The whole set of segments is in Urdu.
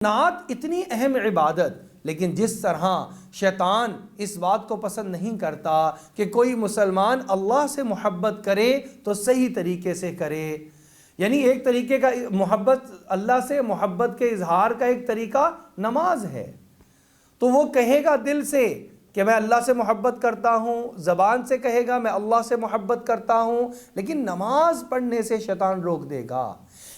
نعت اتنی اہم عبادت، لیکن جس طرح شیطان اس بات کو پسند نہیں کرتا کہ کوئی مسلمان اللہ سے محبت کرے تو صحیح طریقے سے کرے، یعنی ایک طریقے کا محبت، اللہ سے محبت کے اظہار کا ایک طریقہ نماز ہے، تو وہ کہے گا دل سے کہ میں اللہ سے محبت کرتا ہوں، زبان سے کہے گا میں اللہ سے محبت کرتا ہوں، لیکن نماز پڑھنے سے شیطان روک دے گا۔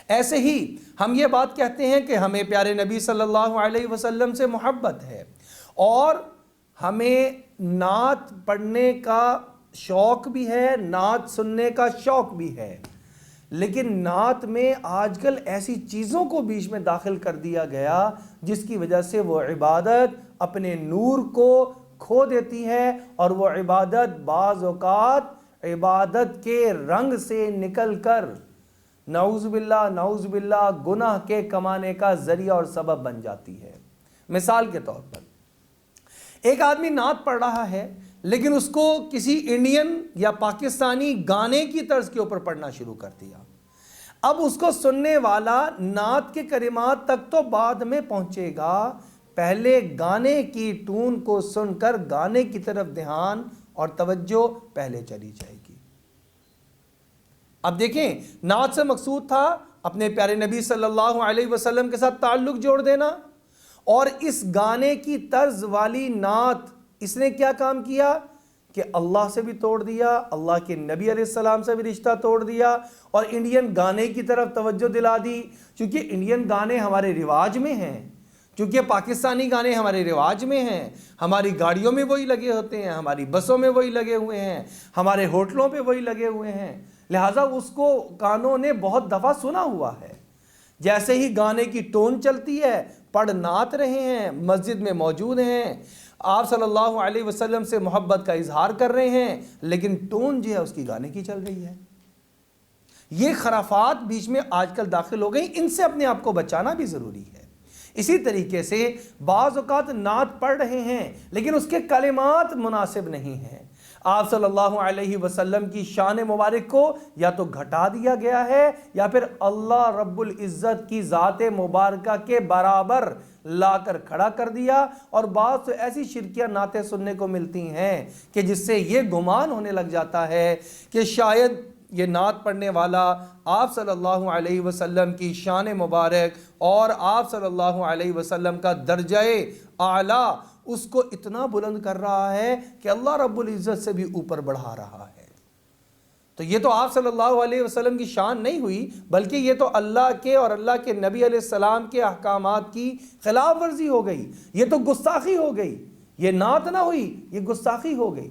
ایسے ہی ہم یہ بات کہتے ہیں کہ ہمیں پیارے نبی صلی اللہ علیہ وسلم سے محبت ہے اور ہمیں نعت پڑھنے کا شوق بھی ہے، نعت سننے کا شوق بھی ہے، لیکن نعت میں آج کل ایسی چیزوں کو بیچ میں داخل کر دیا گیا جس کی وجہ سے وہ عبادت اپنے نور کو کھو دیتی ہے، اور وہ عبادت بعض اوقات عبادت کے رنگ سے نکل کر نعوذ باللہ گناہ کے کمانے کا ذریعہ اور سبب بن جاتی ہے۔ مثال کے طور پر ایک آدمی نعت پڑھ رہا ہے، لیکن اس کو کسی انڈین یا پاکستانی گانے کی طرز کے اوپر پڑھنا شروع کر دیا۔ اب اس کو سننے والا نعت کے کلمات تک تو بعد میں پہنچے گا، پہلے گانے کی ٹون کو سن کر گانے کی طرف دھیان اور توجہ پہلے چلی جائے گی۔ اب دیکھیں، نعت سے مقصود تھا اپنے پیارے نبی صلی اللہ علیہ وسلم کے ساتھ تعلق جوڑ دینا، اور اس گانے کی طرز والی نعت اس نے کیا کام کیا کہ اللہ سے بھی توڑ دیا، اللہ کے نبی علیہ السلام سے بھی رشتہ توڑ دیا، اور انڈین گانے کی طرف توجہ دلا دی۔ چونکہ انڈین گانے ہمارے رواج میں ہیں، چونکہ پاکستانی گانے ہمارے رواج میں ہیں، ہماری گاڑیوں میں وہی لگے ہوتے ہیں، ہماری بسوں میں وہی لگے ہوئے ہیں، ہمارے ہوٹلوں پہ وہی لگے ہوئے ہیں، لہٰذا اس کو کانوں نے بہت دفعہ سنا ہوا ہے۔ جیسے ہی گانے کی ٹون چلتی ہے، پڑھ نعت رہے ہیں، مسجد میں موجود ہیں، آپ صلی اللہ علیہ وسلم سے محبت کا اظہار کر رہے ہیں، لیکن ٹون جو ہے اس کی گانے کی چل رہی ہے۔ یہ خرافات بیچ میں آج کل داخل ہو گئی، ان سے اپنے آپ کو بچانا بھی ضروری ہے۔ اسی طریقے سے بعض اوقات نعت پڑھ رہے ہیں لیکن اس کے کلمات مناسب نہیں ہیں، آپ صلی اللہ علیہ وسلم کی شان مبارک کو یا تو گھٹا دیا گیا ہے یا پھر اللہ رب العزت کی ذات مبارکہ کے برابر لا کر کھڑا کر دیا، اور بعض تو ایسی شرکیہ نعتیں سننے کو ملتی ہیں کہ جس سے یہ گمان ہونے لگ جاتا ہے کہ شاید یہ نعت پڑھنے والا آپ صلی اللہ علیہ وسلم کی شان مبارک اور آپ صلی اللہ علیہ وسلم کا درجہ اعلیٰ اس کو اتنا بلند کر رہا ہے کہ اللہ رب العزت سے بھی اوپر بڑھا رہا ہے۔ تو یہ تو آپ صلی اللہ علیہ وسلم کی شان نہیں ہوئی، بلکہ یہ تو اللہ کے اور اللہ کے نبی علیہ السلام کے احکامات کی خلاف ورزی ہو گئی، یہ تو گستاخی ہو گئی، یہ نعت نہ ہوئی، یہ گستاخی ہو گئی۔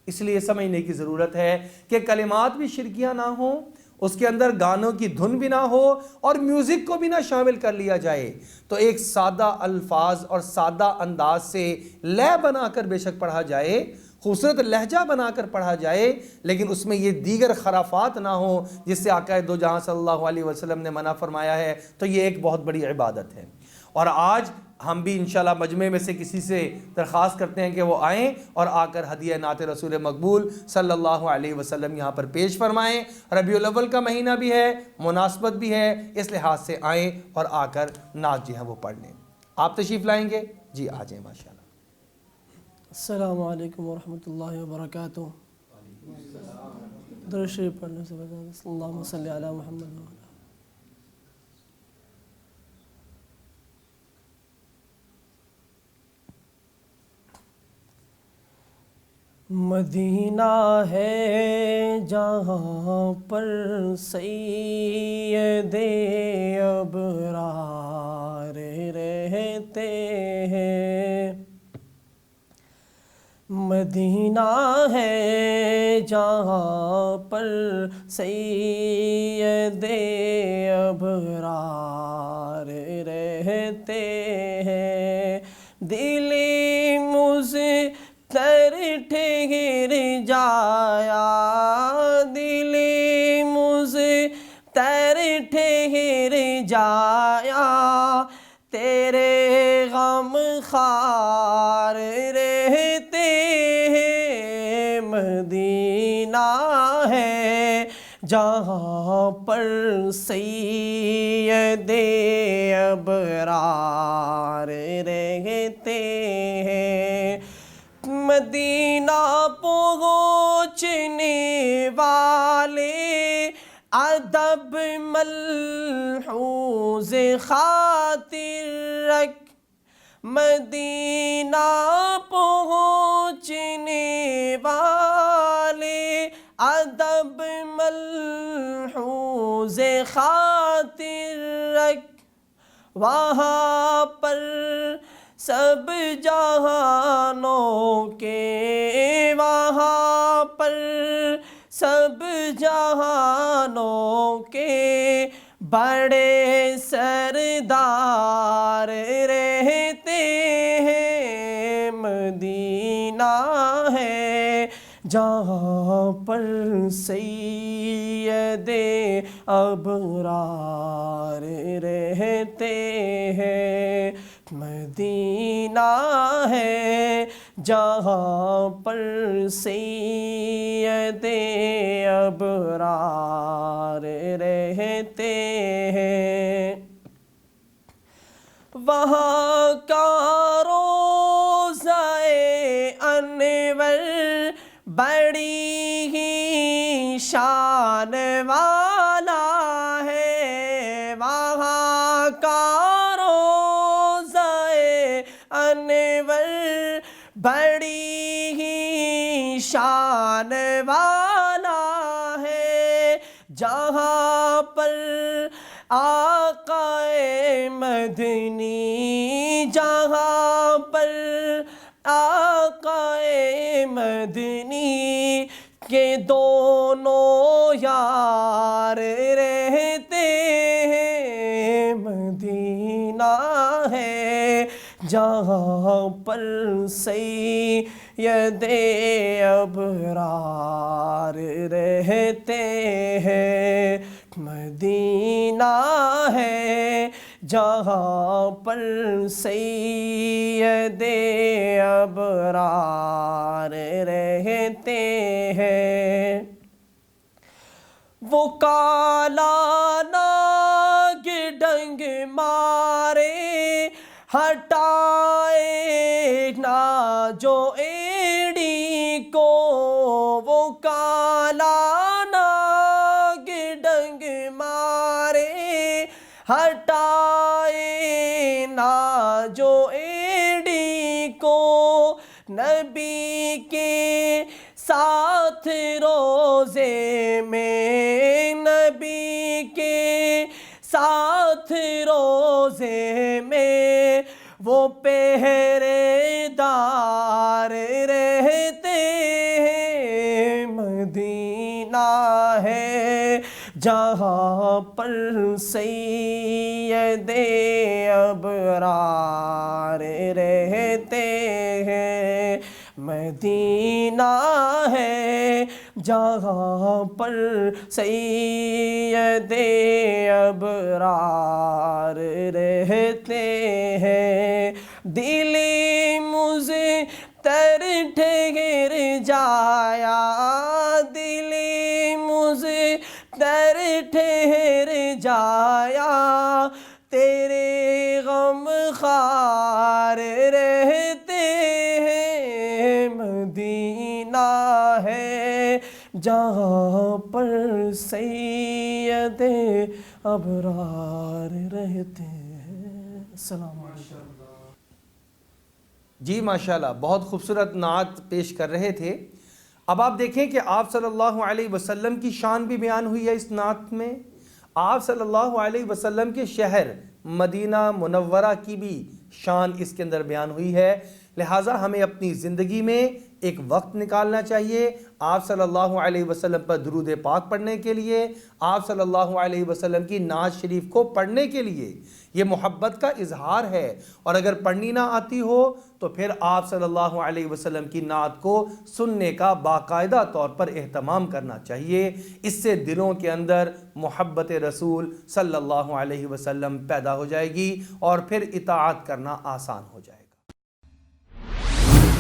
اس لیے سمجھنے کی ضرورت ہے کہ کلمات بھی شرکیہ نہ ہوں، اس کے اندر گانوں کی دھن بھی نہ ہو، اور میوزک کو بھی نہ شامل کر لیا جائے، تو ایک سادہ الفاظ اور سادہ انداز سے لے بنا کر بے شک پڑھا جائے، خوبصورت لہجہ بنا کر پڑھا جائے، لیکن اس میں یہ دیگر خرافات نہ ہوں جس سے آقا دو جہاں صلی اللہ علیہ وسلم نے منع فرمایا ہے۔ تو یہ ایک بہت بڑی عبادت ہے، اور آج ہم بھی انشاءاللہ مجمع میں سے کسی سے درخواست کرتے ہیں کہ وہ آئیں اور آ کر ہدیہ نعت رسول مقبول صلی اللہ علیہ وسلم یہاں پر پیش فرمائیں۔ ربیع الاول کا مہینہ بھی ہے، مناسبت بھی ہے، اس لحاظ سے آئیں اور آ کر نعت جو ہے وہ پڑھ لیں۔ آپ تشریف لائیں گے؟ جی آ جائیں ماشاءاللہ۔ السلام علیکم ورحمۃ اللہ وبرکاتہ۔ درود شریف پڑھنے سے بجائے اللہم صلی علی محمد وعلی مدینہ ہے جہاں پر سید ابرار رہتے ہیں، مدینہ ہے جہاں پر سید ابرار رہتے ہیں، دلی مضطر ٹھہر جایا، دلی مضطر ٹھہر جایا، تیرے غم خوار رہتے ہیں، مدینہ ہے جہاں پر سید ابرار رہتے ہیں، مدینہ پہنچنے والے ادب ملحوظ خاطر رکھ، مدینہ پہنچنے والے ادب ملحوظ خاطر رکھ، وہاں پر سب جہانوں کے، وہاں پر سب جہانوں کے بڑے سردار رہتے ہیں، مدینہ ہے جہاں پر سید ابرار رہتے ہیں، مدینہ ہے جہاں پر سید ابرار رہتے ہیں، وہاں کا روضہ انور بڑی ہی شان والا ہے، وہاں کا روضہ انور بڑی ہی شان والا ہے، جہاں پر آقا مدنی، جہاں پر آقا مدنی کے دونوں یار رہتے ہیں، مدینہ ہے جہاں پر سید ابرار رہتے ہیں، مدینہ ہے جہاں پر سید ابرار رہتے ہیں، وہ کالا ناگ ڈنگ مارے ہٹائے نہ جو ایڑی کو، وہ کالا ناگ ڈنگ مارے ہٹائے نہ جو ایڑی کو، نبی کے ساتھ روزے میں، نبی کے ساتھ روزے میں وہ پہرے دار رہتے ہیں، مدینہ ہے جہاں پر سید ابرار رہتے ہیں، مدینہ ہے جہاں پر سید ابرار رہتے ہیں، دل مضطر ٹھہر جایا، دل مضطر ٹھہر جایا، تیرے غم خوار رہتے ہیں، مدینہ ہے جہاں پر سید ابرار رہتے ہیں۔ السلام علیکم۔ جی ماشاءاللہ، بہت خوبصورت نعت پیش کر رہے تھے۔ اب آپ دیکھیں کہ آپ صلی اللہ علیہ وسلم کی شان بھی بیان ہوئی ہے اس نعت میں، آپ صلی اللہ علیہ وسلم کے شہر مدینہ منورہ کی بھی شان اس کے اندر بیان ہوئی ہے، لہٰذا ہمیں اپنی زندگی میں ایک وقت نکالنا چاہیے آپ صلی اللہ علیہ وسلم پر درود پاک پڑھنے کے لیے، آپ صلی اللہ علیہ وسلم کی نعت شریف کو پڑھنے کے لیے۔ یہ محبت کا اظہار ہے، اور اگر پڑھنی نہ آتی ہو تو پھر آپ صلی اللہ علیہ وسلم کی نعت کو سننے کا باقاعدہ طور پر اہتمام کرنا چاہیے، اس سے دلوں کے اندر محبت رسول صلی اللہ علیہ وسلم پیدا ہو جائے گی اور پھر اطاعت کرنا آسان ہو جائے گا۔